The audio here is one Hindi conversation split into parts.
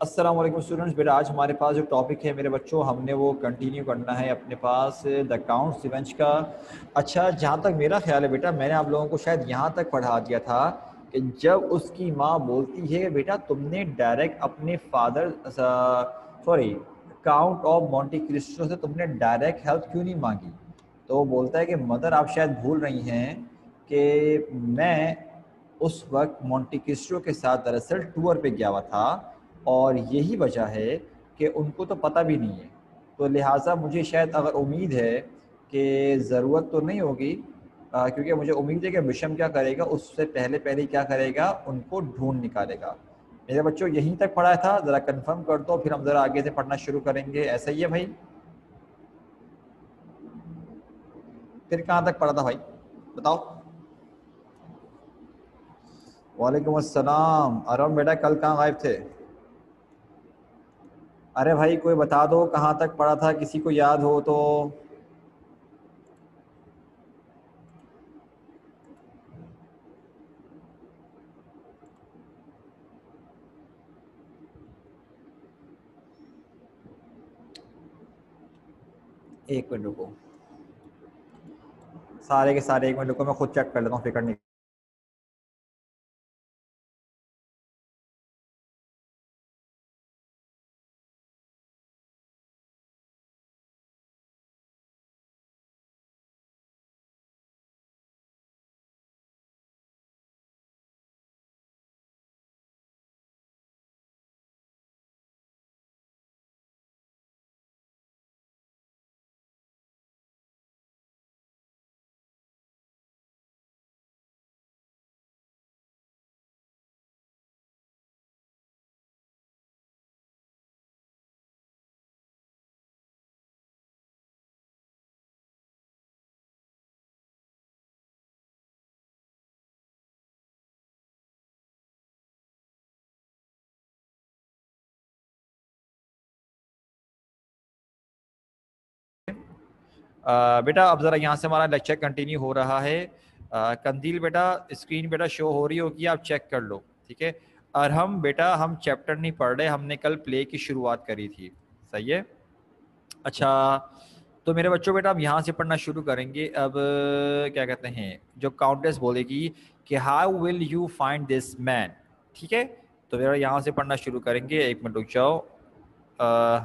अस्सलाम वालेकुम स्टूडेंट्स। बेटा आज हमारे पास जो टॉपिक है मेरे बच्चों, हमने वो कंटिन्यू करना है अपने पास द काउंट्स इवेंट्स का। अच्छा, जहाँ तक मेरा ख्याल है बेटा, मैंने आप लोगों को शायद यहाँ तक पढ़ा दिया था कि जब उसकी माँ बोलती है बेटा तुमने डायरेक्ट अपने father count of Monte Cristo से तुमने डायरेक्ट हेल्प क्यों नहीं मांगी, तो वो बोलता है कि मदर आप शायद भूल रही हैं कि मैं उस वक्त मोंटी क्रिस्टो के साथ दरअसल टूर पे गया हुआ था और यही वजह है कि उनको तो पता भी नहीं है। तो लिहाजा मुझे शायद अगर उम्मीद है कि ज़रूरत तो नहीं होगी, क्योंकि मुझे उम्मीद है कि विषम क्या करेगा, उससे पहले पहले क्या करेगा, उनको ढूंढ निकालेगा। मेरे बच्चों यहीं तक पढ़ा था, ज़रा कंफर्म कर दो, फिर हम ज़रा आगे से पढ़ना शुरू करेंगे। ऐसा ही है भाई? फिर कहाँ तक पढ़ा था भाई, बताओ। वालेकुम अस्सलाम। अरम बेटा कल कहाँ गायब थे? अरे भाई कोई बता दो कहाँ तक पढ़ा था, किसी को याद हो तो। एक मिनट रुको, सारे के सारे एक मिनट रुको, मैं खुद चेक कर लेता हूँ, फिक्र नहीं। बेटा अब ज़रा यहाँ से हमारा लेक्चर कंटिन्यू हो रहा है। कंदील बेटा स्क्रीन बेटा शो हो रही होगी, आप चेक कर लो, ठीक है। और हम बेटा हम चैप्टर नहीं पढ़ रहे, हमने कल प्ले की शुरुआत करी थी, सही है। अच्छा, तो मेरे बच्चों बेटा अब यहाँ से पढ़ना शुरू करेंगे। अब क्या कहते हैं, जो काउंटेस बोलेगी कि how will you find this man, ठीक है। तो बेटा यहाँ से पढ़ना शुरू करेंगे। एक मिनट रुक जाओ।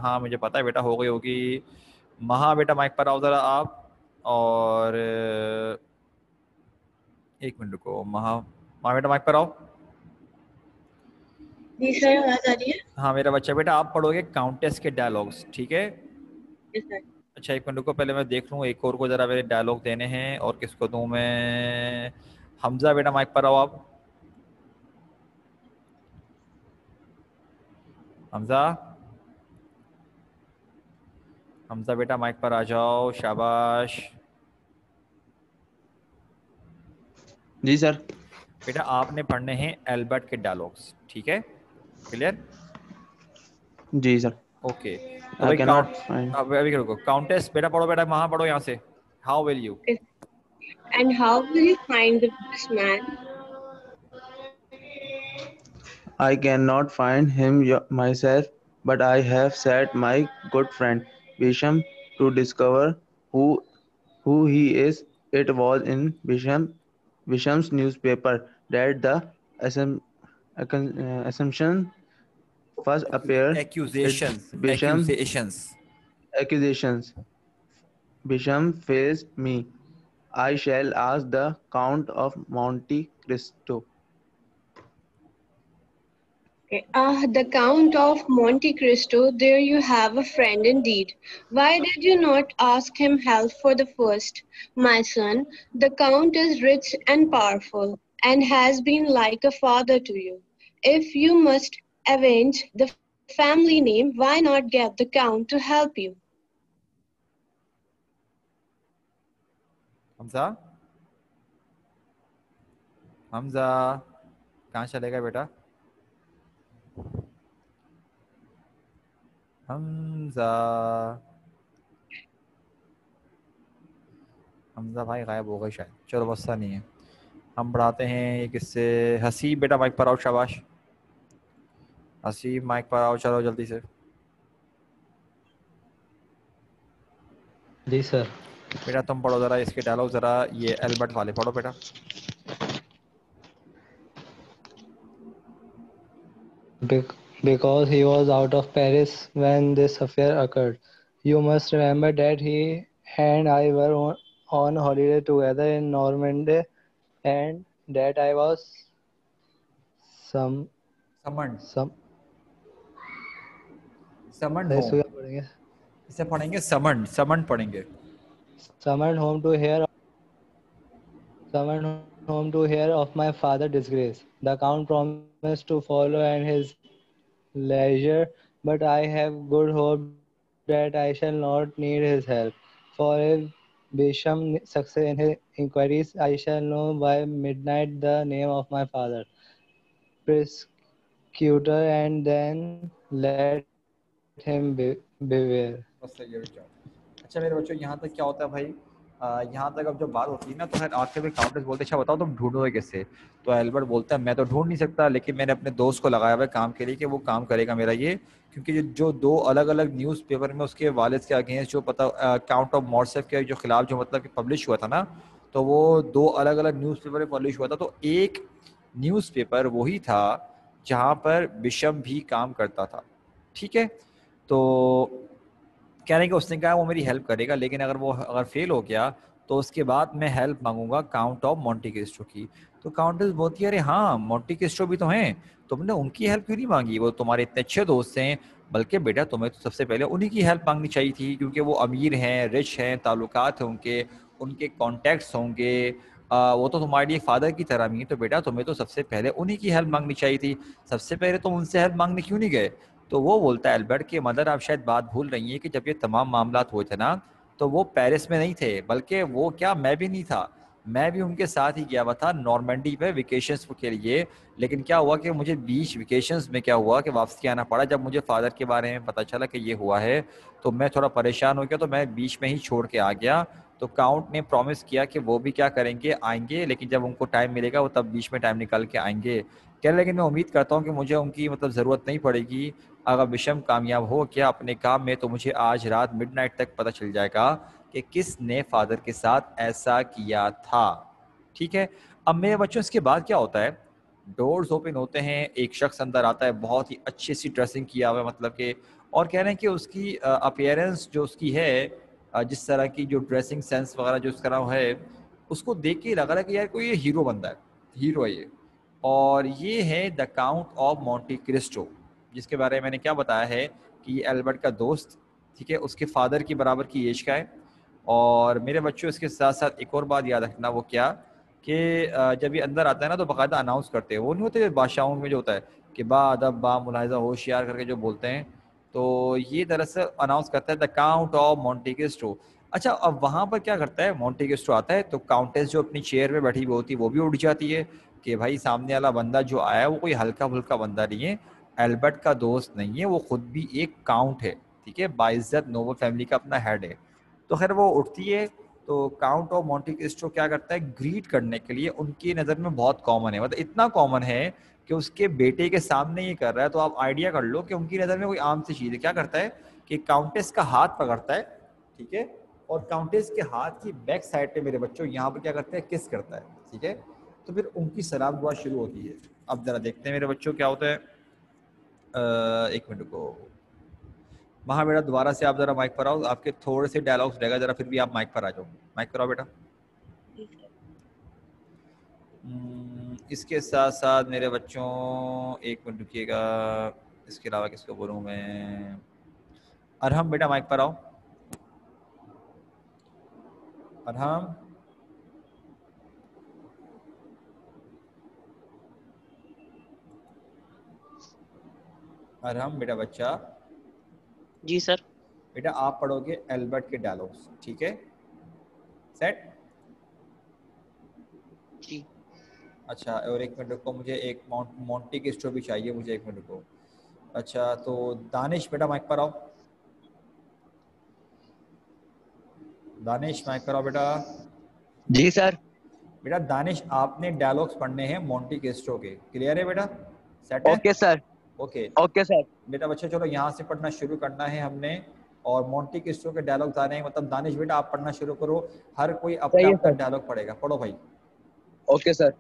हाँ मुझे पता है बेटा हो गई होगी। महा बेटा माइक पर आओ ज़रा आप। और एक मिनट रुको, महा बेटा माइक पर आओ। जी सर, आवाज आ रही है? हाँ मेरा बच्चा बेटा आप पढ़ोगे काउंटेस के डायलॉग्स, ठीक है। Yes sir. अच्छा एक मिनट रुको, पहले मैं देख लूँ एक और को ज़रा मेरे डायलॉग देने हैं, और किसको दूँ मैं। हमजा बेटा माइक पर आओ आप। हमजा, हमजा बेटा माइक पर आ जाओ, शाबाश। जी सर। बेटा आपने पढ़ने हैं एल्बर्ट के डायलॉग्स, ठीक है, क्लियर? जी सर। ओके। तो आई भाई कैन नॉट फाइंड। अभी रुको, काउंटेस बेटा पढ़ो, बेटा वहाँ पढ़ो यहाँ से। How will you, And how will you find this man? I cannot find him myself, but I have set my good friend Bisham to discover who he is. It was in Bisham's newspaper that the assum- assumption first appeared. It accusations, Bisham accusations. accusations. Bisham faced me. I shall ask the Count of Monte Cristo. Okay. The Count of Monte Cristo, there you have a friend indeed. Why did you not ask him help for the first? My son, the Count is rich and powerful, and has been like a father to you. If you must avenge the family name, why not get the Count to help you? Hamza, Hamza कहाँ चलेगा बेटा? हमजा, हमजा भाई गायब हो गए शायद, चलो मस्सा नहीं है। हम पढ़ाते हैं ये किससे, हसीब बेटा माइक पर आओ, शाबाश। आसिफ माइक पर आओ, चलो जल्दी से। जी सर। बेटा तुम पढ़ो जरा इसके डायलॉग, जरा ये एल्बर्ट वाले पढ़ो बेटा। Because he was out of Paris when this affair occurred. You must remember that he and I were on holiday together in Normandy, and that I was some summon, some summon sir इसको होम, क्या पढ़ेंगे? इसे पढ़ेंगे समन, समन पढ़ेंगे। Summoned home to hear of my father's disgrace. The count promised to follow at his leisure, but I have good hope that I shall not need his help. For if Bisham succeeds in his inquiries, I shall know by midnight the name of my father, prosecutor, and then let him beware. बस सही है बेटा। अच्छा मेरे बच्चों, यहाँ तक क्या होता है भाई, यहाँ तक अब जब बात होती है ना, तो फिर आखिर में काउंटेस बोलते अच्छा बताओ तुम ढूंढोगे कैसे। तो एल्बर्ट बोलता है मैं तो ढूंढ नहीं सकता, लेकिन मैंने अपने दोस्त को लगाया हुआ है काम के लिए कि वो काम करेगा मेरा ये, क्योंकि जो दो अलग अलग न्यूज़पेपर में उसके वालिद के अगेंस्ट जो पता काउंट ऑफ मॉर्सेफ के जो खिलाफ जो मतलब कि पब्लिश हुआ था ना, तो वो दो अलग अलग न्यूज़पेपर में पब्लिश हुआ था। तो एक न्यूज़पेपर वही था जहाँ पर बिशप भी काम करता था, ठीक है। तो कह रहे हैं कि उसने कहा वो मेरी हेल्प करेगा, लेकिन अगर फेल हो गया तो उसके बाद मैं हेल्प मांगूंगा काउंट ऑफ मोंटे क्रिस्टो की। तो काउंटेस बोलती है अरे हाँ मोंटे क्रिस्टो भी तो हैं, तुमने उनकी हेल्प क्यों नहीं मांगी, वो तुम्हारे इतने अच्छे दोस्त हैं, बल्कि बेटा तुम्हें तो सबसे पहले उन्हीं की हेल्प मांगनी चाहिए थी, क्योंकि वो अमीर हैं, रिच हैं, ताल्लुकात हैं उनके, उनके कॉन्टैक्ट्स होंगे, वो तो तुम्हारे लिए फादर की तरह भी है, तो बेटा तुम्हें तो सबसे पहले उन्हीं की हेल्प मांगनी चाहिए थी, सबसे पहले तुम उनसे हेल्प मांगने क्यों नहीं गए। तो वो बोलता है एल्बर्ट कि मदर आप शायद बात भूल रही हैं कि जब ये तमाम मामला हुए थे ना, तो वो पेरिस में नहीं थे, बल्कि वो क्या मैं भी नहीं था, मैं भी उनके साथ ही गया हुआ था नॉर्मंडी पे वेकेशंस के लिए। लेकिन क्या हुआ कि मुझे बीच वेकेशंस में क्या हुआ कि वापसी आना पड़ा, जब मुझे फादर के बारे में पता चला कि ये हुआ है तो मैं थोड़ा परेशान हो गया, तो मैं बीच में ही छोड़ के आ गया। तो काउंट ने प्रॉमिस किया कि वो भी क्या करेंगे, आएंगे, लेकिन जब उनको टाइम मिलेगा वो तब बीच में टाइम निकाल के आएंगे। क्या, लेकिन मैं उम्मीद करता हूँ कि मुझे उनकी मतलब ज़रूरत नहीं पड़ेगी। अगर विषम कामयाब हो क्या अपने काम में, तो मुझे आज रात मिडनाइट तक पता चल जाएगा कि किसने फादर के साथ ऐसा किया था, ठीक है। अब मेरे बच्चों इसके बाद क्या होता है, डोर्स ओपन होते हैं, एक शख्स अंदर आता है, बहुत ही अच्छी सी ड्रेसिंग किया हुआ है, मतलब कि, और कह रहे हैं कि उसकी अपीयरेंस जो उसकी है, जिस तरह की जो ड्रेसिंग सेंस वगैरह जो उसका नाम है, उसको देख के लग रहा है कि यार कोई ये हीरो बंदा है, हीरो है ये। और ये है the count of Monte Christo, जिसके बारे में मैंने क्या बताया है कि ये एल्बर्ट का दोस्त, ठीक है, उसके फादर की बराबर की एज का है। और मेरे बच्चों इसके साथ साथ एक और बात याद रखना, वो क्या कि जब ये अंदर आता है ना तो बाकायदा अनाउंस करते हैं, वो नहीं होते बादशाहों में जो होता है कि बा अदब बा मुलाहिजा होशियार करके जो बोलते हैं, तो ये दरअसल अनाउंस करता है the count of Monte Christo. अच्छा अब वहाँ पर क्या करता है, मोंटे क्रिस्टो आता है तो काउंटेस जो अपनी चेयर में बैठी हुई होती है वो भी उठ जाती है कि भाई सामने वाला बंदा जो आया है वो कोई हल्का फुल्का बंदा नहीं है, एल्बर्ट का दोस्त नहीं है, वो खुद भी एक काउंट है, ठीक है, बाइज्जत नोबल फैमिली का अपना हेड है। तो खैर वो उठती है, तो काउंट ऑफ मोंटे क्रिस्टो क्या करता है, ग्रीट करने के लिए उनकी नज़र में बहुत कॉमन है, मतलब इतना कॉमन है कि उसके बेटे के सामने ये कर रहा है, तो आप आइडिया कर लो कि उनकी नज़र में कोई आम सी चीज़ है। क्या करता है कि काउंटेस का हाथ पकड़ता है, ठीक है, और काउंटेस के हाथ की बैक साइड पे मेरे बच्चों यहाँ पर क्या करता है, किस करता है, ठीक है। तो फिर उनकी सलाम दुआ शुरू होती है। अब जरा देखते हैं मेरे बच्चों क्या होता है। एक मिनट को वहाँ बेटा दोबारा से आप जरा माइक पर आओ, आपके थोड़े से डायलॉग्स रहेगा, जरा फिर भी आप माइक पर आ जाओ, माइक पर आओ बेटा। इसके साथ साथ मेरे बच्चों एक मिनट रुकिएगा, इसके अलावा किसको बोलूँ मैं, अरहम बेटा माइक पर आओ, अरहम। अरहम बेटा बच्चा। जी सर। बेटा आप पढ़ोगे एल्बर्ट के डायलॉग्स, ठीक है, सेट। जी। अच्छा और एक मिनट रुको, मुझे एक मोंटी क्रिस्टो भी चाहिए मुझे, एक मिनट रुको। अच्छा तो दानिश बेटा माइक पर आओ, दानिश माइक पर आओ बेटा। जी सर। बेटा दानिश आपने डायलॉग्स पढ़ने हैं मोंटी क्रिस्टो के, क्लियर है बेटा, सेट है। Okay sir. Okay okay sir. बेटा बच्चे चलो यहाँ से पढ़ना शुरू करना है हमने, और मोंटी क्रिस्टो के डायलॉग आ रहे हैं, मतलब दानिश बेटा आप पढ़ना शुरू करो, हर कोई अपना सही है अपना सर। डायलॉग पढ़ेगा, पढ़ो भाई। Okay sir.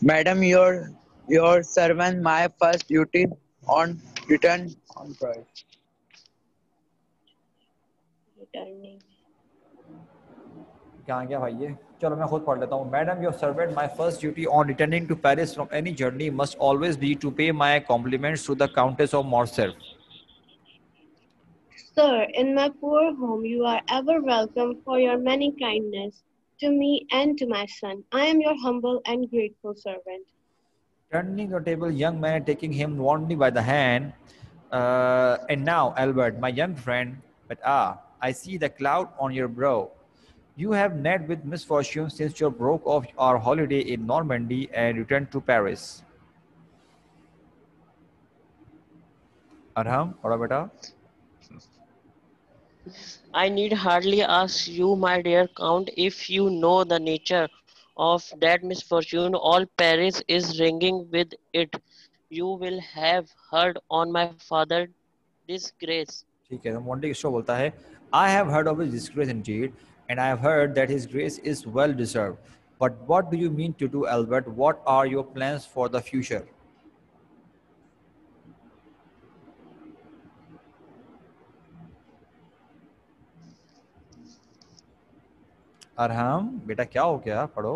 Madam, your servant, my first duty on return on Paris. Returning. क्या गया भाई ये, चलो मैं खुद पढ़ लेता हूँ। Madam your servant my first duty on returning to Paris from any journey must always be to pay my compliments to the countess of Morcerf. Sir, in my poor home, you are ever welcome for your many kindness to me and to my son. I am your humble and grateful servant. Turning the table, young man taking him warmly by the hand. And now, Albert, my young friend, but I see the cloud on your brow. You have met with misfortune since you broke off our holiday in Normandy and returned to Paris. Arham, pढ़ो बेटा। I need hardly ask you, my dear Count, if you know the nature of that misfortune. All Paris is ringing with it. You will have heard on my father's disgrace. ठीक है, तो मोंटी क्रिस्टो बोलता है, I have heard of his disgrace indeed, and I have heard that his grace is well deserved. But what do you mean to do, Albert? What are your plans for the future? Arham बेटा क्या हो गया, पढ़ो।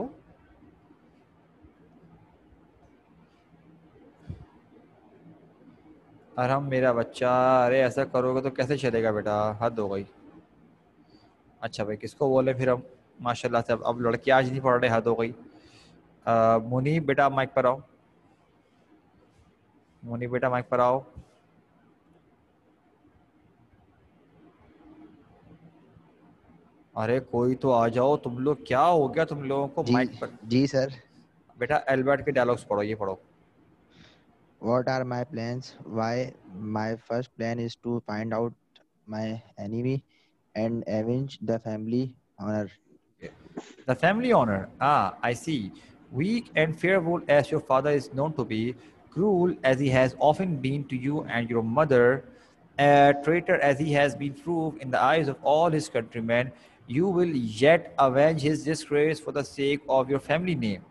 अरहम मेरा बच्चा, अरे ऐसा करोगे तो कैसे चलेगा बेटा, हद हो गई। अच्छा भाई किसको बोले फिर हम, माशाल्लाह से अब लड़के आज नहीं पढ़ रहे, हद हो गई। मुनीब बेटा माइक पर आओ, मुनीब बेटा माइक पर आओ। अरे कोई तो आ जाओ, तुम लोग क्या हो गया तुम लोगों को, जी माइक पर। जी सर। बेटा एल्बर्ट के डायलॉग्स पढ़ो, ये पढ़ो। What are my plans? Why, my first plan is to find out my enemy and avenge the family honor. The family honor. I see. Weak and fearful as your father is known to be, cruel as he has often been to you and your mother, a traitor as he has been proved in the eyes of all his countrymen, you will yet avenge his disgrace for the sake of your family name.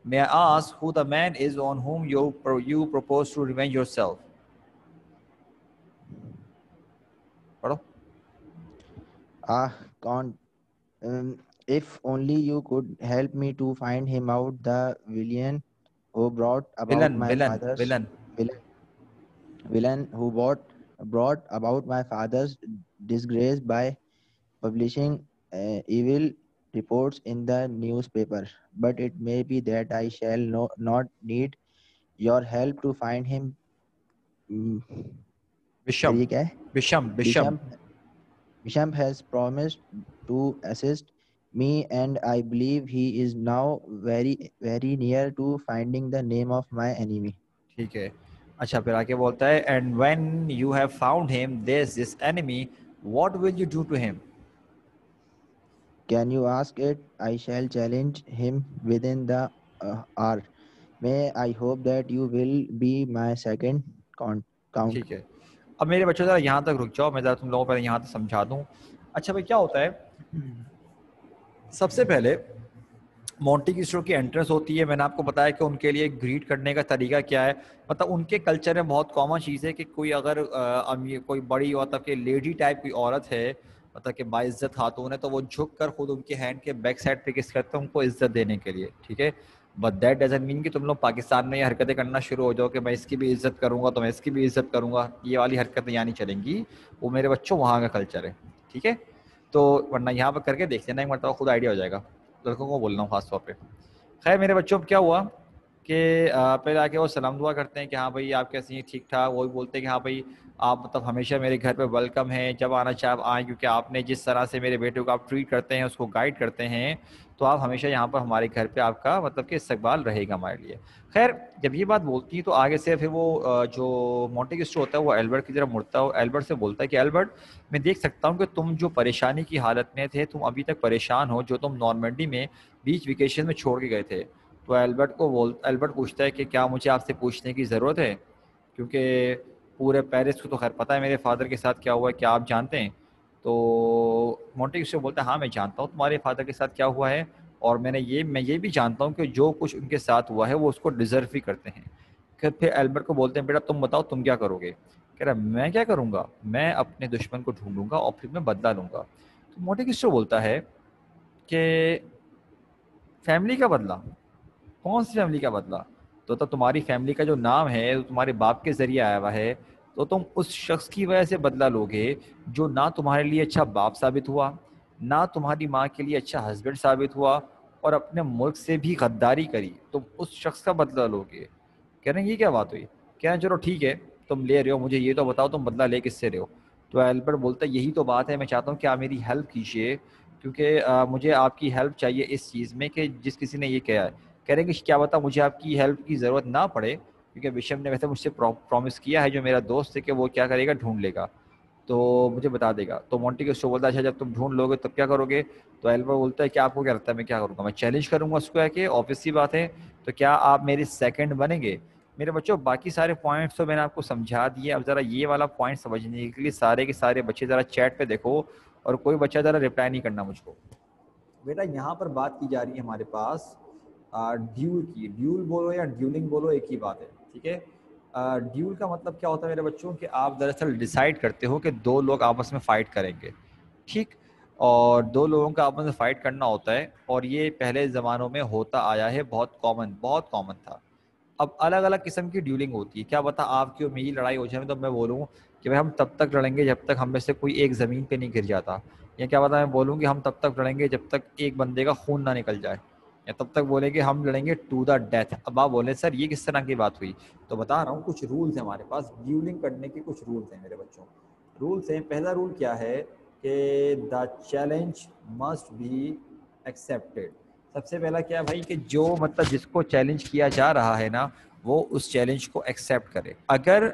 May I ask who the man is on whom you propose to revenge yourself? पढ़ो। Count, if only you could help me to find him out, the villain who brought about my father's villain. villain who brought about my father's disgrace by publishing evil reports in the newspaper. But it may be that I shall not need your help to find him. Bisham. ये क्या है? Bisham. Bisham has promised to assist me, and I believe he is now very very near to finding the name of my enemy. ठीक है, अच्छा फिर आगे बोलता है, and when you have found him, there's this enemy, what will you do to him? Can you ask it? I shall challenge him within the hour. May I hope that you will be my second count. ठीक है, अब मेरे बच्चों जरा यहाँ तक रुक जाओ, मैं जरा तुम लोगों को पहले यहाँ तक समझा दूँ। अच्छा भाई क्या होता है, सबसे पहले मोंटी क्रिस्टो की एंट्रेंस होती है। मैंने आपको बताया कि उनके लिए ग्रीट करने का तरीका क्या है, मतलब उनके कल्चर में बहुत कॉमन चीज़ है कि कोई अगर कोई बड़ी मतलब कि लेडी टाइप की औरत है, मतलब कि बाइज्जत खातून है, तो वो झुक कर खुद उनके हैंड के बैक साइड पे किस करते हैं उनको इज्जत देने के लिए, ठीक है। बट दैट डजंट मीन कि तुम लोग पाकिस्तान में ये हरकतें करना शुरू हो जाओ कि मैं इसकी भी इज्जत करूँगा तो मैं इसकी भी इज्जत करूँगा, ये वाली हरकतें यहाँ नहीं चलेंगी। वो मेरे बच्चों वहाँ का कल्चर है, ठीक है। तो वरना यहाँ पर करके देख लेना, एक मरतबा खुद आइडिया हो जाएगा, लड़कों को बोल रहा हूँ खास तौर पे। खैर मेरे बच्चों अब क्या हुआ कि पहले आके वो सलाम दुआ करते हैं कि हाँ भाई आप कैसे हैं, ठीक ठाक। वो भी बोलते हैं कि हाँ भाई आप मतलब हमेशा मेरे घर पे वेलकम हैं, जब आना चाहे आप आएँ, क्योंकि आपने जिस तरह से मेरे बेटे को आप ट्रीट करते हैं, उसको गाइड करते हैं, तो आप हमेशा यहाँ पर हमारे घर पे आपका मतलब कि इस्तकबाल रहेगा हमारे लिए। खैर जब ये बात बोलती है तो आगे से फिर वो जो मोंटी क्रिस्टो होता है वो एल्बर्ट की तरफ मुड़ता है और एल्बर्ट से बोलता है कि एल्बर्ट मैं देख सकता हूँ कि तुम जो परेशानी की हालत में थे, तुम अभी तक परेशान हो, जो तुम नॉर्मंडी में बीच वेकेशन में छोड़ के गए थे, तो एल्बर्ट पूछता है कि क्या मुझे आपसे पूछने की ज़रूरत है, क्योंकि पूरे पेरिस को तो खैर पता है मेरे फादर के साथ क्या हुआ है, क्या आप जानते हैं? तो मोंटे क्रिस्टो बोलता है हाँ मैं जानता हूँ तुम्हारे फादर के साथ क्या हुआ है, और मैं ये भी जानता हूँ कि जो कुछ उनके साथ हुआ है वो उसको डिज़र्व भी करते हैं। फिर एल्बर्ट को बोलते हैं बेटा तुम बताओ तुम क्या करोगे? कह रहा मैं क्या करूँगा, मैं अपने दुश्मन को ढूंढूंगा और फिर मैं बदला लूँगा। तो मोंटे क्रिस्टो बोलता है कि फैमिली का बदला? कौन सी फैमिली का बदला? तो तुम्हारी फैमिली का जो नाम है वो तुम्हारे बाप के जरिए आया हुआ है, तो तुम उस शख्स की वजह से बदला लोगे जो ना तुम्हारे लिए अच्छा बाप साबित हुआ, ना तुम्हारी माँ के लिए अच्छा हस्बैंड साबित हुआ, और अपने मुल्क से भी गद्दारी करी, तुम उस शख्स का बदला लोगे? कह रहे हैं ये क्या बात हुई? कह रहे हैं चलो ठीक है तुम ले रहे हो, मुझे ये तो बताओ तुम बदला ले किससे रहे हो? तो एल्बर्ट बोलता है यही तो बात है, मैं चाहता हूँ कि आप मेरी हेल्प कीजिए, क्योंकि मुझे आपकी हेल्प चाहिए इस चीज़ में कि जिस किसी ने ये किया है। कह रहे हैं कि क्या बता मुझे आपकी हेल्प की ज़रूरत ना पड़े, क्योंकि विशम ने वैसे मुझसे प्रॉमिस किया है जो मेरा दोस्त है कि वो क्या करेगा, ढूंढ लेगा, तो मुझे बता देगा। तो मोंटी क्रिस्टो बोलता है अच्छा जब तुम ढूंढ लोगे तब क्या करोगे? तो एल्बर्ट बोलता है कि आपको क्या लगता है मैं क्या करूँगा? मैं चैलेंज करूँगा उसको है कि ऑब्वियस सी बात है, तो क्या आप मेरे सेकंड बनेंगे? मेरे बच्चों बाकी सारे पॉइंट्स तो मैंने आपको समझा दिए, अब ज़रा ये वाला पॉइंट समझने के लिए सारे के सारे बच्चे ज़रा चैट पे देखो, और कोई बच्चा ज़रा रिप्लाई नहीं करना मुझको। बेटा यहाँ पर बात की जा रही है हमारे पास ड्यूल की। ड्यूल बोलो या ड्यूलिंग बोलो एक ही बात है, ठीक है। ड्यूल का मतलब क्या होता है मेरे बच्चों कि आप दरअसल डिसाइड करते हो कि दो लोग आपस में फ़ाइट करेंगे, ठीक, और दो लोगों का आपस में फ़ाइट करना होता है, और ये पहले ज़मानों में होता आया है, बहुत कॉमन था। अब अलग अलग किस्म की ड्यूलिंग होती है, क्या पता आपकी और मेरी लड़ाई हो जाए तो मैं बोलूँ कि भाई हम तब तक लड़ेंगे जब तक हम में से कोई एक ज़मीन पे नहीं गिर जाता, या क्या पता मैं बोलूँ कि हम तब तक लड़ेंगे जब तक एक बंदे का खून ना निकल जाए, या तब तक बोलेंगे हम लड़ेंगे टू द डेथ। अब आप बोले सर ये किस तरह की बात हुई? तो बता रहा हूँ कुछ रूल्स हैं हमारे पास, ड्यूलिंग करने के कुछ रूल्स हैं मेरे बच्चों। रूल्स हैं, पहला रूल क्या है कि the challenge must be accepted. सबसे पहला क्या है भाई कि जो मतलब जिसको चैलेंज किया जा रहा है ना, वो उस चैलेंज को एक्सेप्ट करे। अगर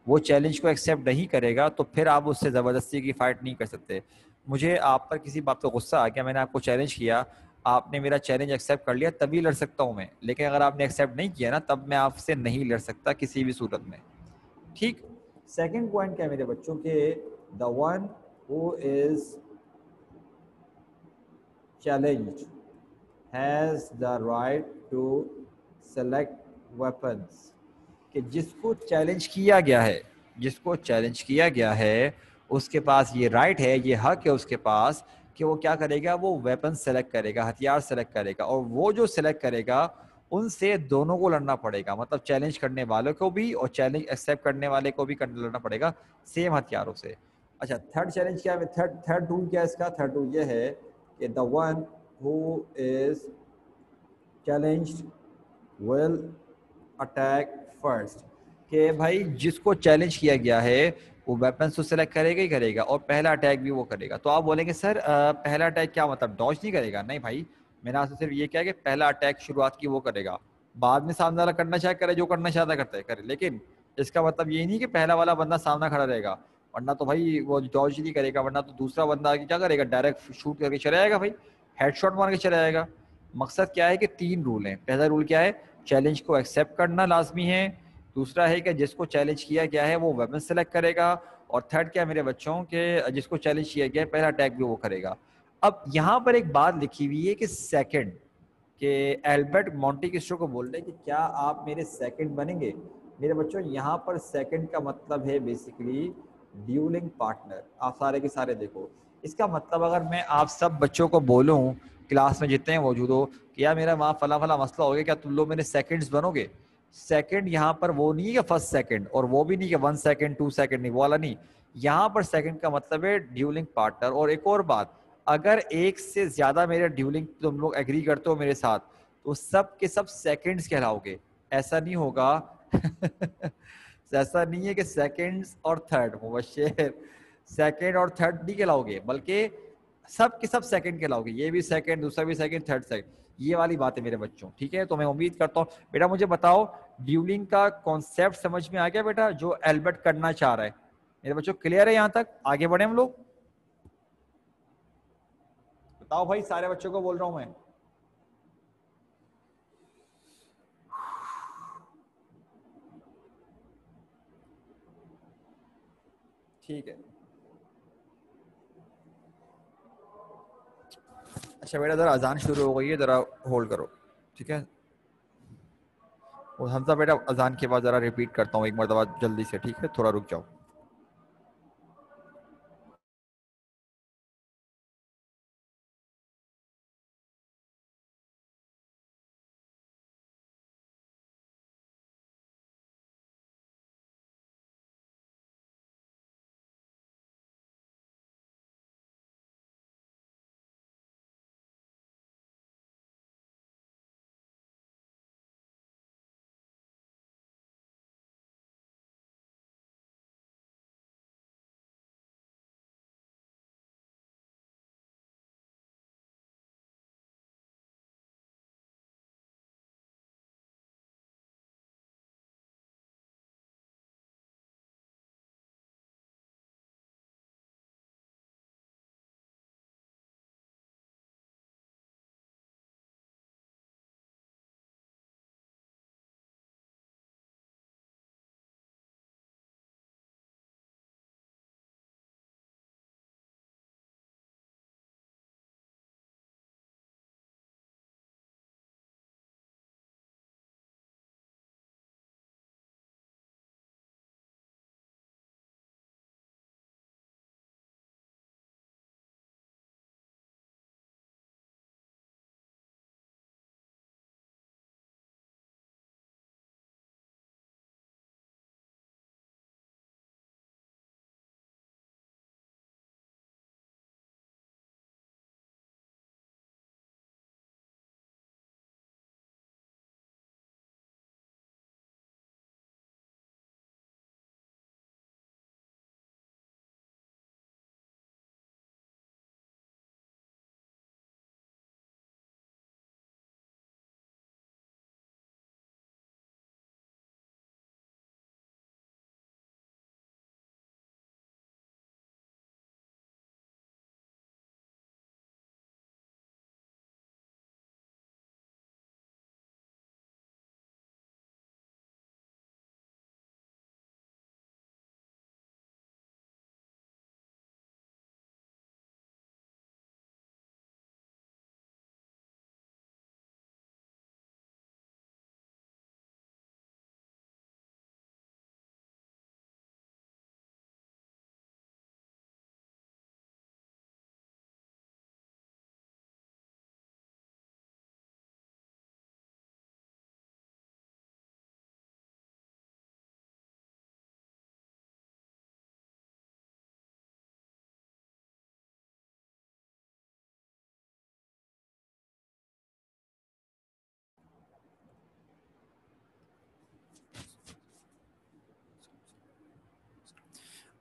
वो चैलेंज को एक्सेप्ट नहीं करेगा तो फिर आप उससे ज़बरदस्ती की फ़ाइट नहीं कर सकते। मुझे आप पर किसी बात का गुस्सा आ गया, मैंने आपको चैलेंज किया, आपने मेरा चैलेंज एक्सेप्ट कर लिया तभी लड़ सकता हूँ मैं, लेकिन अगर आपने एक्सेप्ट नहीं किया ना तब मैं आपसे नहीं लड़ सकता किसी भी सूरत में, ठीक। सेकंड पॉइंट क्या है मेरे बच्चों के, the one who is challenged has the right to select weapons। कि जिसको चैलेंज किया गया है, जिसको चैलेंज किया गया है उसके पास ये राइट है, ये हक है उसके पास कि वो क्या करेगा, वो वेपन सेलेक्ट करेगा, हथियार सेलेक्ट करेगा, और वो जो सेलेक्ट करेगा उनसे दोनों को लड़ना पड़ेगा, मतलब चैलेंज करने वाले को भी और चैलेंज एक्सेप्ट करने वाले को भी लड़ना पड़ेगा सेम हथियारों से। अच्छा थर्ड चैलेंज क्या है, थर्ड रूल क्या है इसका? थर्ड रूल ये है कि the one who is challenged will attack first. कि भाई जिसको चैलेंज किया गया है वो वेपन्स तो सेलेक्ट करेगा ही करेगा, और पहला अटैक भी वो करेगा। तो आप बोलेंगे सर पहला अटैक क्या मतलब, डॉज नहीं करेगा? नहीं भाई, मैंने आपसे सिर्फ ये किया कि पहला अटैक शुरुआत की वो करेगा, बाद में सामने वाला करना चाहे करे, जो करना चाहता करता है करे, लेकिन इसका मतलब ये नहीं कि पहला वाला बंदा सामना खड़ा रहेगा, वरना तो भाई वो डॉज नहीं करेगा, वरना तो दूसरा बंदा क्या करेगा, डायरेक्ट शूट करके चला जाएगा भाई, हेडशॉट मार के चला जाएगा। मकसद क्या है कि तीन रूल हैं। पहला रूल क्या है, चैलेंज को एक्सेप्ट करना लाजमी है। दूसरा है कि जिसको चैलेंज किया गया है वो वेपन सेलेक्ट करेगा। और थर्ड क्या है मेरे बच्चों के, जिसको चैलेंज किया गया है पहला अटैक भी वो करेगा। अब यहाँ पर एक बात लिखी हुई है कि सेकंड, कि एल्बर्ट मोंटी क्रिस्टो को बोल रहे हैं कि क्या आप मेरे सेकंड बनेंगे? मेरे बच्चों यहाँ पर सेकंड का मतलब है बेसिकली ड्यूलिंग पार्टनर। आप सारे के सारे देखो, इसका मतलब अगर मैं आप सब बच्चों को बोलूँ क्लास में जितने हैं मौजूद हो कि यार मेरा वहाँ फला फला मसला हो गया, क्या तुम लोग मेरे सेकंड्स बनोगे? सेकंड यहाँ पर वो नहीं है फर्स्ट सेकंड, और वो भी नहीं कि 1 सेकंड 2 सेकंड, नहीं वो वाला नहीं। यहाँ पर सेकंड का मतलब है ड्यूलिंग पार्टनर। और एक और बात, अगर एक से ज्यादा मेरे ड्यूलिंग तुम लोग एग्री करते हो मेरे साथ तो सब के सब सेकंड्स कहलाओगे। ऐसा नहीं होगा ऐसा नहीं है कि सेकंड्स और थर्ड, मुबश्शिर सेकंड और थर्ड नहीं कहलाओगे, बल्कि सब के सब सेकंड कहलाओगे। ये भी सेकंड, दूसरा भी सेकंड, थर्ड सेकंड, ये वाली बात है मेरे बच्चों, ठीक है। तो मैं उम्मीद करता हूँ बेटा, मुझे बताओ ड्यूलिंग का कॉन्सेप्ट समझ में आ गया बेटा, जो एल्बर्ट करना चाह रहा है? मेरे बच्चों क्लियर है यहाँ तक? आगे बढ़े हम लोग? बताओ भाई, सारे बच्चों को बोल रहा हूं मैं। ठीक है। अच्छा बेटा ज़रा अजान शुरू हो गई है, ज़रा होल्ड करो, ठीक है। और हमजा बेटा अजान के बाद ज़रा रिपीट करता हूँ एक मरतबा जल्दी से, ठीक है, थोड़ा रुक जाओ।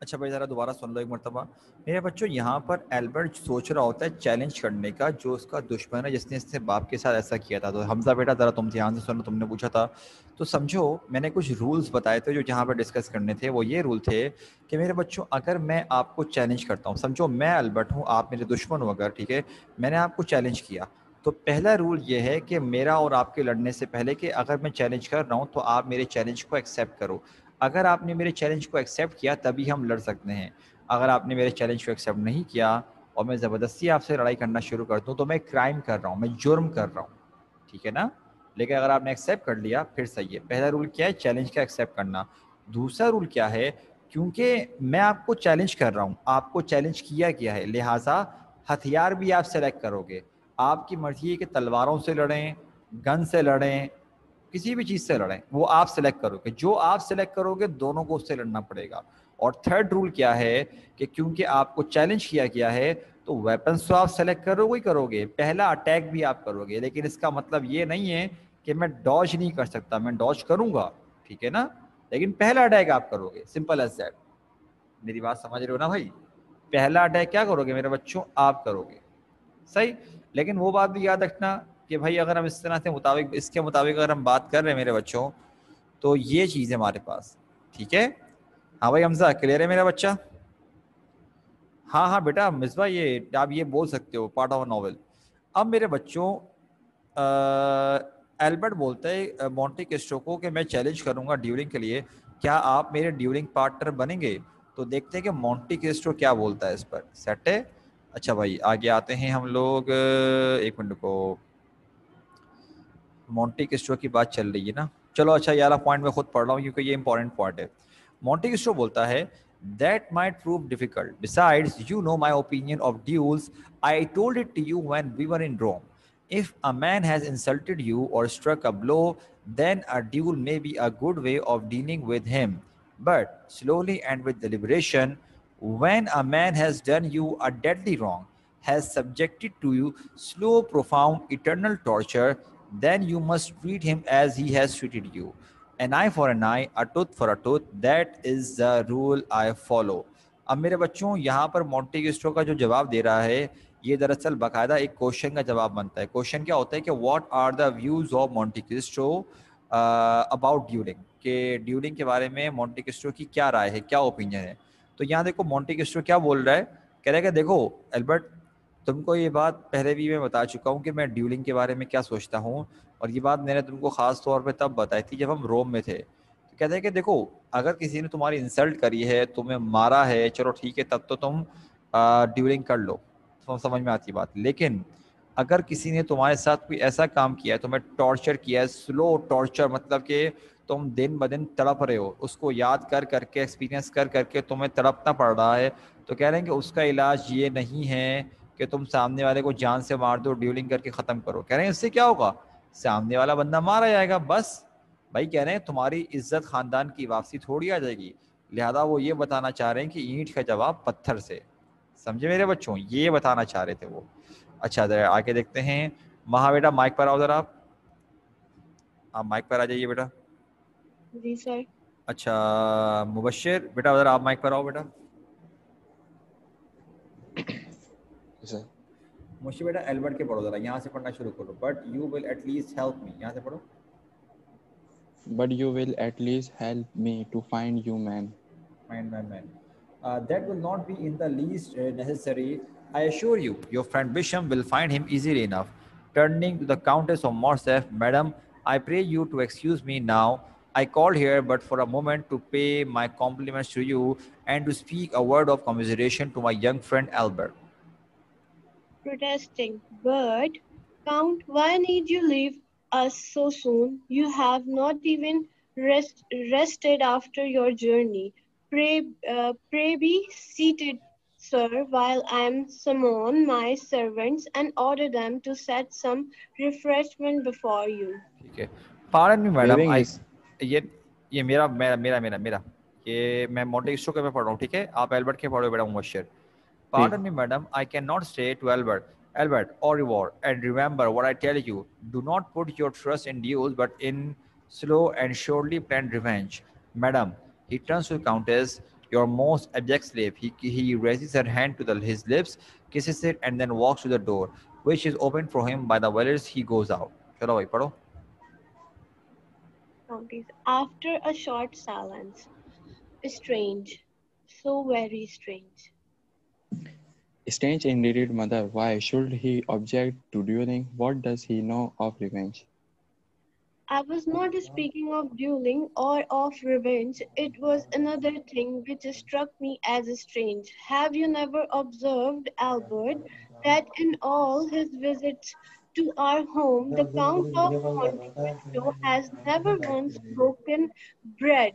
अच्छा भाई ज़रा दोबारा सुन लो एक मरतबा। मेरे बच्चों यहाँ पर एल्बर्ट सोच रहा होता है चैलेंज करने का जो उसका दुश्मन है जिसने इससे बाप के साथ ऐसा किया था। तो हमजा बेटा ज़रा तुम ध्यान से सुनो, तुमने पूछा था तो समझो मैंने कुछ रूल्स बताए थे जो जहाँ पर डिस्कस करने थे। वो ये रूल थे कि मेरे बच्चों अगर मैं आपको चैलेंज करता हूँ, समझो मैं एल्बर्ट हूँ, आप मेरे दुश्मन हो अगर, ठीक है, मैंने आपको चैलेंज किया, तो पहला रूल ये है कि मेरा और आपके लड़ने से पहले कि अगर मैं चैलेंज कर रहा हूँ तो आप मेरे चैलेंज को एक्सेप्ट करो। अगर आपने मेरे चैलेंज को एक्सेप्ट किया तभी हम लड़ सकते हैं। अगर आपने मेरे चैलेंज को एक्सेप्ट नहीं किया और मैं ज़बरदस्ती आपसे लड़ाई करना शुरू कर दूँ तो मैं क्राइम कर रहा हूँ, मैं जुर्म कर रहा हूँ, ठीक है ना। लेकिन अगर आपने एक्सेप्ट कर लिया फिर सही है। पहला रूल क्या है? चैलेंज का एक्सेप्ट करना। दूसरा रूल क्या है? क्योंकि मैं आपको चैलेंज कर रहा हूँ, आपको चैलेंज किया गया है, लिहाजा हथियार भी आप सेलेक्ट करोगे। आपकी मर्जी है कि तलवारों से लड़ें, गन से लड़ें, किसी भी चीज़ से लड़ें, वो आप सेलेक्ट करोगे। जो आप सेलेक्ट करोगे दोनों को उससे लड़ना पड़ेगा। और थर्ड रूल क्या है कि क्योंकि आपको चैलेंज किया गया है तो वेपन्स तो आप सेलेक्ट करोगे ही करोगे, पहला अटैक भी आप करोगे। लेकिन इसका मतलब ये नहीं है कि मैं डॉज नहीं कर सकता, मैं डॉज करूंगा, ठीक है ना, लेकिन पहला अटैक आप करोगे, सिंपल एज दैट। मेरी बात समझ रहे हो ना भाई? पहला अटैक क्या करोगे मेरे बच्चों? आप करोगे, सही। लेकिन वो बात भी याद रखना कि भाई अगर हम इस तरह से मुताबिक, इसके मुताबिक अगर हम बात कर रहे हैं मेरे बच्चों, तो ये चीज़ है हमारे पास, ठीक है। हाँ भाई हमजा क्लियर है मेरा बच्चा? हाँ हाँ बेटा मिसबा, ये आप ये बोल सकते हो पार्ट ऑफ नॉवेल। अब मेरे बच्चों एल्बर्ट बोलता है मोंटे क्रिस्टो को कि मैं चैलेंज करूंगा ड्यूलिंग के लिए, क्या आप मेरे ड्यूलिंग पार्टनर बनेंगे? तो देखते हैं कि मोंटी क्रिस्टो क्या बोलता है इस पर। सेट है? अच्छा भाई आगे आते हैं हम लोग। एक मिनट को, मोंटी क्रिस्टो की बात चल रही है ना, चलो अच्छा ये वाला पॉइंट मैं खुद पढ़ रहा हूँ क्योंकि ये इंपॉर्टेंट पॉइंट है। मोंटी क्रिस्टो बोलता है that might prove difficult, besides you know my opinion of duels, I told it to you when we were in Rome, if a man has insulted you or struck a blow, then a duel may be a good way of dealing with him, but slowly and with deliberation. When a man has done you a deadly wrong, has subjected to you slow, profound, eternal torture, then you must treat him as he has treated you. An eye for an eye, a tooth for a tooth, that is the rule I follow. अब मेरे बच्चों यहाँ पर मोंटेक्रिस्टो का जो जवाब दे रहा है ये दरअसल बाकायदा एक क्वेश्चन का जवाब बनता है। क्वेश्चन क्या होता है कि what are the views of Monte Cristo about duelling, के ड्यूलिंग के बारे में मोंटेक्रिस्टो की क्या राय है, क्या ओपिनियन है। तो यहाँ देखो मोंटेक्रिस्टो क्या बोल रहा है, कह रहा है कि देखो एल्बर्ट, तुमको ये बात पहले भी मैं बता चुका हूँ कि मैं ड्यूलिंग के बारे में क्या सोचता हूँ, और ये बात मैंने तुमको ख़ास तौर पे तब बताई थी जब हम रोम में थे। तो कहते हैं कि देखो अगर किसी ने तुम्हारी इंसल्ट करी है, तुम्हें मारा है, चलो ठीक है तब तो तुम ड्यूलिंग कर लो, तो समझ में आती बात। लेकिन अगर किसी ने तुम्हारे साथ कोई ऐसा काम किया है, तुम्हें टॉर्चर किया है, स्लो टॉर्चर, मतलब कि तुम दिन ब दिन तड़प रहे हो, उसको याद कर करके, एक्सपीरियंस कर करके तुम्हें तड़पना पड़ रहा है, तो कह रहे हैं कि उसका इलाज ये नहीं है कि तुम सामने वाले को जान से मार दो, ड्यूलिंग करके ख़त्म करो। कह रहे हैं इससे क्या होगा, सामने वाला बंदा मारा जाएगा बस। भाई कह रहे हैं तुम्हारी इज्जत ख़ानदान की वापसी थोड़ी आ जाएगी। लिहाजा वो ये बताना चाह रहे हैं कि ईंट का जवाब पत्थर से। समझे मेरे बच्चों, ये बताना चाह रहे थे वो। अच्छा जरा आगे देखते हैं। महा बेटा माइक पर आओ जरा, आप माइक पर आ जाइए बेटा। जी सर। अच्छा मुबश्शिर बेटा जरा आप माइक पर आओ बेटा। सर मुबश्शिर बेटा एल्बर्ट के पढ़ो जरा, यहाँ से पढ़ना शुरू करो। But you will at least help me, यहाँ से पढ़ो। but you will at least help me to find you, man. Man. That will not be in the least necessary. I assure you, your friend Bisham will find him easily enough. Turning to the Countess of Morcerf, Madam, I pray you to excuse me now. I called here but for a moment to pay my compliments to you and to speak a word of commiseration to my young friend Albert. Protesting. But, Count, why need you leave us so soon? You have not even rested after your journey. Pray be seated, sir, while I summon my servants and order them to set some refreshment before you. ठीक है। Pardon me, madam. Waving his ये मेरा ये मैं मोंटेक्रिस्टो के पे पढ़ रहा हूँ, ठीक है? आप एल्बर्ट के पढ़ो बेटा Mubashshir. Pardon me, madam, I cannot say to Albert, Albert, au revoir, and remember what I tell you. Do not put your trust in duels, but in slow and surely planned revenge. Madam, he turns to the Countess, your most abject slave. He raises her hand to his lips, kisses it, and then walks to the door, which is opened for him by the valets. He goes out. चलो भाई पढ़ो। Counties. After a short silence. Strange. So very strange. Strange indeed, mother. Why should he object to dueling? What does he know of revenge? I was not speaking of dueling or of revenge. It was another thing which struck me as strange. Have you never observed, Albert, that in all his visits to our home, the Count of Monte Cristo has never once broken bread?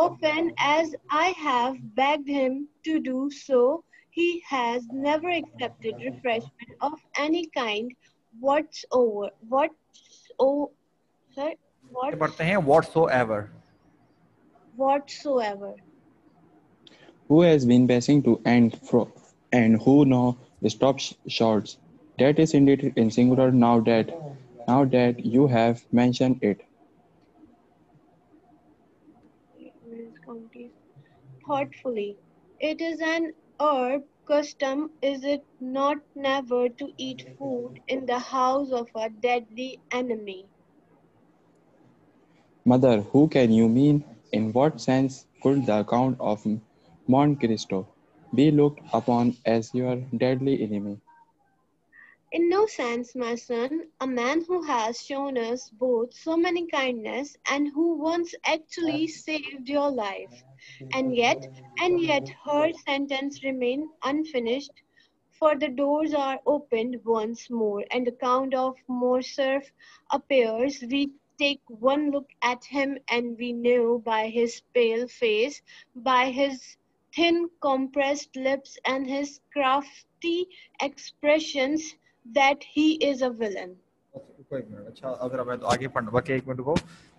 Often as I have begged him to do so, he has never accepted refreshment of any kind whatsoever. Sir, पढ़ते हैं whatsoever. whatsoever. Who has been passing to and fro, and who know the stop shots? That is indeed in singular now that you have mentioned it. Thoughtfully. It is an herb custom, is it not, never to eat food in the house of a deadly enemy? Mother, who can you mean? In what sense could the Count of Monte Cristo be looked upon as your deadly enemy? In no sense, my son, a man who has shown us both so many kindness and who once actually saved your life. And yet, and yet, her sentence remained unfinished, for the doors are opened once more, and the Count of Morcerf appears. We take one look at him, and we know by his pale face, by his thin compressed lips, and his crafty expressions, that he is a villain. रुको एक मिनट। अच्छा अब जरा मैं तो आगे पढ़ बके एक मिनट रुको,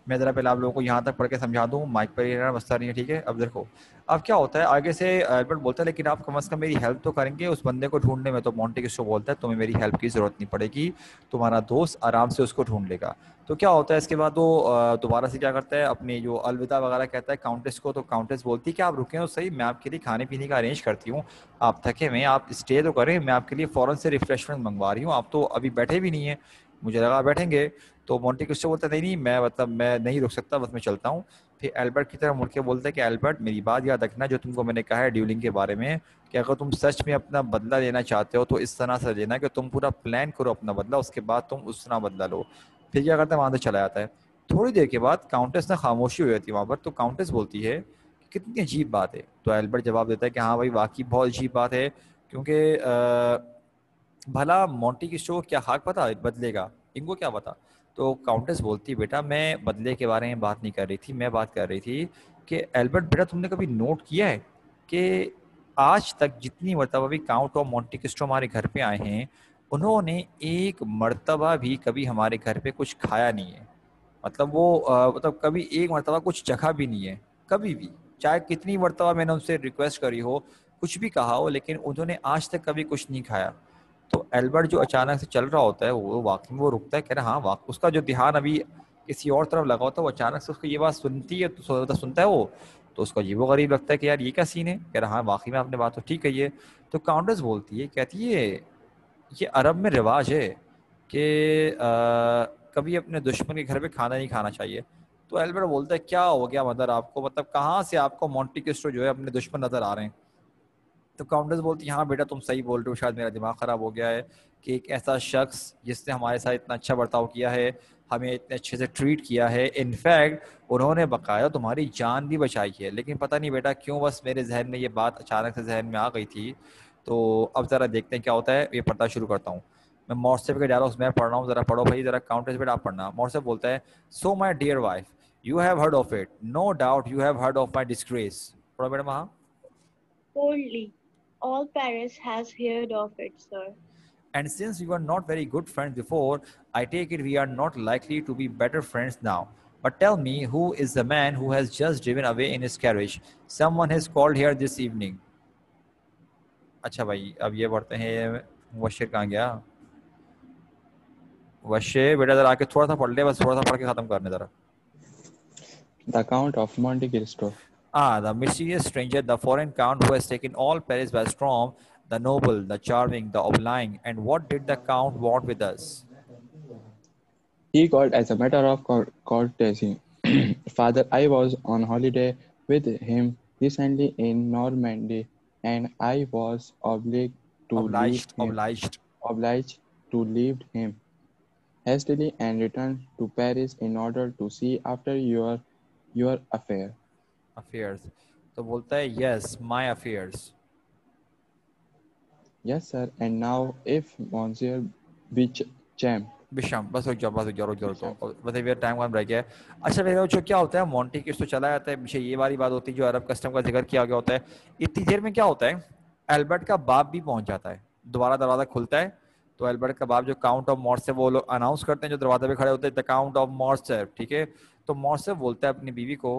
मैं जरा पहले आप लोगों को यहाँ तक पढ़ के समझा दूँ, माइक पर ही रहना बसता नहीं है, ठीक है। अब देखो अब क्या होता है आगे से, एल्बर्ट बोलता है लेकिन आप कम से कम मेरी हेल्प तो करेंगे उस बंदे को ढूंढने में। तो मोंटे क्रिस्टो बोलता है तुम्हें मेरी हेल्प की जरूरत नहीं पड़ेगी, तुम्हारा दोस्त आराम से उसको ढूंढ लेगा। तो क्या होता है इसके बाद वो दोबारा से क्या करता है, अपनी जो अलविदा वगैरह कहता है काउंटेस को। तो काउंटेस बोलती है कि आप रुकें तो सही, मैं आपके लिए खाने पीने का अरेंज करती हूँ, आप थके हुए आप स्टे तो करें, मैं आपके लिए फ़ौरन से रिफ्रेशमेंट मंगवा रही हूँ, आप तो अभी बैठे भी नहीं हैं, मुझे लगा बैठेंगे। तो मोंटे क्रिस्टो बोलता है नहीं नहीं मैं मतलब मैं नहीं रुक सकता, बस मैं चलता हूँ। फिर एल्बर्ट की तरफ मुड़ के बोलता है कि एल्बर्ट मेरी बात याद रखना जो तुमको मैंने कहा है ड्यूलिंग के बारे में, कि अगर तुम सच में अपना बदला लेना चाहते हो तो इस तरह से लेना कि तुम पूरा प्लान करो अपना बदला, उसके बाद तुम उस तरह बदला लो। फिर क्या करता है वहाँ से चला जाता है। थोड़ी देर के बाद काउंटेस ने खामोशी हो जाती है वहाँ पर। तो काउंटेस बोलती है कि कितनी अजीब बात है। तो एल्बर्ट जवाब देता है कि हाँ भाई वाकई बहुत अजीब बात है, क्योंकि भला मोंटी क्रिस्टो को क्या हक पता बदले का, इनको क्या पता। तो काउंटेस बोलती बेटा मैं बदले के बारे में बात नहीं कर रही थी, मैं बात कर रही थी कि एल्बर्ट बेटा तुमने कभी नोट किया है कि आज तक जितनी मरतबा भी काउंट ऑफ मोंटी क्रिस्टो हमारे घर पे आए हैं, उन्होंने एक मरतबा भी कभी हमारे घर पे कुछ खाया नहीं है। मतलब वो मतलब कभी एक मरतबा कुछ चखा भी नहीं है, कभी भी, चाहे कितनी मरतबा मैंने उनसे रिक्वेस्ट करी हो, कुछ भी कहा हो, लेकिन उन्होंने आज तक कभी कुछ नहीं खाया। तो एल्बर्ट जो अचानक से चल रहा होता है वो वाकई में वो रुकता है, कह रहा हाँ वाकई, उसका जो ध्यान अभी किसी और तरफ लगा होता है, वो अचानक से उसको ये बात सुनती है तो सुनता है वो, तो उसको अजीबोगरीब लगता है कि यार ये क्या सीन है। कह रहा हाँ वाकई में आपने बात तो ठीक कही है। तो काउंटेस बोलती है, कहती है ये अरब में रिवाज है कि कभी अपने दुश्मन के घर पे खाना नहीं खाना चाहिए। तो एल्बर्ट बोलता है क्या हो गया मदर आपको, मतलब कहाँ से आपको मोंटी क्रिस्टो जो है अपने दुश्मन नजर आ रहे हैं। तो काउंटेस बोलती है हाँ बेटा तुम सही बोल रहे हो, शायद मेरा दिमाग ख़राब हो गया है कि एक ऐसा शख्स जिसने हमारे साथ इतना अच्छा बर्ताव किया है, हमें इतने अच्छे से ट्रीट किया है, इनफैक्ट उन्होंने बकाया तुम्हारी जान भी बचाई है, लेकिन पता नहीं बेटा क्यों बस मेरे जहन में ये बात अचानक से जहन में आ गई थी। तो अब ज़रा देखते हैं क्या होता है, ये पढ़ना शुरू करता हूँ। मैं मॉर्सेफ के डायलॉग्स मैं पढ़ रहा हूँ, ज़रा पढ़ो भाई, ज़रा काउंटेस बेटा आप पढ़ना। मॉर्सेफ बोलता है so my dear wife you have heard of it, no doubt you have heard of my disgrace. पढ़ो मैडम हाँ। Coldly, all Paris has heard of it, sir. And since we were not very good friends before, I take it we are not likely to be better friends now. But tell me, who is the man who has just driven away in his carriage? Someone has called here this evening. अच्छा भाई अब ये पढ़ते हैं, मुबश्शिर कहाँ गया? मुबश्शिर बेटा जरा आके थोड़ा सा पढ़ ले, बस थोड़ा सा पढ़ के खत्म करने जरा। The Count of Monte Cristo. Ah, the mysterious stranger, the foreign count who has taken all Paris by storm, the noble, the charming, the obliging. And what did the count want with us? He called as a matter of courtesy. Father, I was on holiday with him recently in Normandy, and I was obliged to leave him hastily and return to Paris in order to see after your affair. Affairs. तो बोलता है yes, my affairs. Yes, sir. And now, if Monsieur Bicham. बिशम बस रुक जाओ तो मतलब ये टाइम कम रह गया है। अच्छा मेरा जो क्या होता है मोंटी क्रिस्टो चला जाता है, पीछे ये वाली बात होती है जो अरब कस्टम का जिक्र किया गया होता है। इतनी देर में क्या होता है, एल्बर्ट का बाप भी पहुंच जाता है, दोबारा दरवाजा खुलता है। तो एल्बर्ट का बाप जो काउंट ऑफ मॉर्सेफ वो लोग अनाउंस करते हैं जो दरवाजे पे खड़े होते हैं, द काउंट ऑफ मॉर्सेफ, ठीक है। तो मॉर्सेफ बोलता है अपनी बीवी को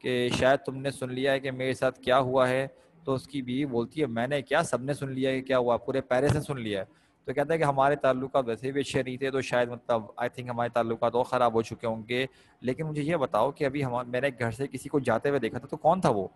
कि शायद तुमने सुन लिया है कि मेरे साथ क्या हुआ है। तो उसकी बीवी बोलती है मैंने क्या, सबने सुन लिया है क्या हुआ, पूरे पेरिस ने सुन लिया है। तो कहता है कि हमारे ताल्लुकात वैसे भी अच्छे नहीं थे, तो शायद मतलब आई थिंक हमारे ताल्लुकात और ख़राब हो चुके होंगे, लेकिन मुझे ये बताओ कि अभी मैंने घर से किसी को जाते हुए देखा था, तो कौन था वो।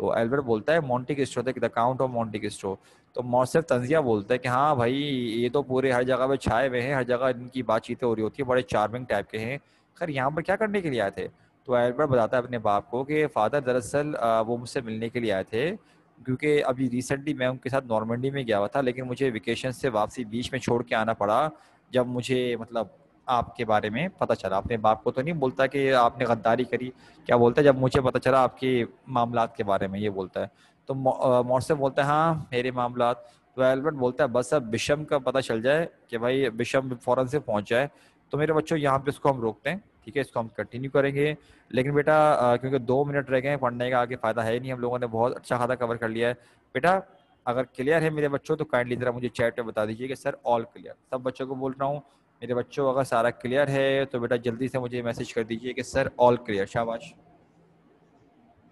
तो एल्बर्ट बोलता है मोंटी क्रिस्टो थे, the count of Monte Cristo. तो मॉर्सेफ तंजिया बोलता है कि हाँ भाई ये तो पूरे हर जगह पे छाए हुए हैं, हर जगह इनकी बातचीतें हो रही होती है, बड़े चार्मिंग टाइप के हैं, खैर यहाँ पर क्या करने के लिए आए थे। तो एल्बर्ट बताता है अपने बाप को कि फ़ादर दरअसल वो मुझसे मिलने के लिए आए थे, क्योंकि अभी रिसेंटली मैं उनके साथ नॉर्मंडी में गया हुआ था, लेकिन मुझे वेकेशन से वापसी बीच में छोड़ के आना पड़ा, जब मुझे मतलब आपके बारे में पता चला। अपने बाप को तो नहीं बोलता कि आपने गद्दारी करी, क्या बोलता है जब मुझे पता चला आपके मामलात के बारे में, ये बोलता है। तो मौसम बोलता है हाँ मेरे मामलात। तो एल्बर्ट बोलता है बस अब बिशम का पता चल जाए कि भाई बिशम फ़ौरन से पहुंच जाए। तो मेरे बच्चों यहाँ पे इसको हम रोकते हैं, ठीक है, इसको हम कंटिन्यू करेंगे। लेकिन बेटा क्योंकि 2 मिनट रह गए हैं, पढ़ने का आगे फ़ायदा है नहीं, हम लोगों ने बहुत अच्छा खासा कवर कर लिया है। बेटा अगर क्लियर है मेरे बच्चों तो काइंडली ज़रा मुझे चैट में बता दीजिए कि सर ऑल क्लियर। सब बच्चों को बोल रहा हूँ मेरे बच्चों अगर सारा क्लियर है तो बेटा जल्दी से मुझे मैसेज कर दीजिए कि सर ऑल क्लियर। शाबाश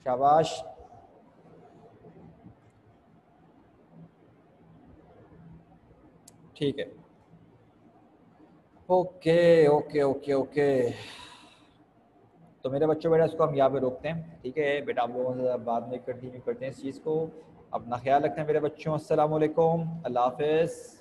शाबाश। ठीक है, ओके ओके ओके ओके। तो मेरे बच्चों बेटा इसको हम यहाँ पे रोकते हैं, ठीक है बेटा, आप लोगों से बाद में कंटिन्यू करते हैं इस चीज़ को। अपना ख्याल रखना मेरे बच्चों। अस्सलाम वालेकुम, अल्लाह हाफ़िज़।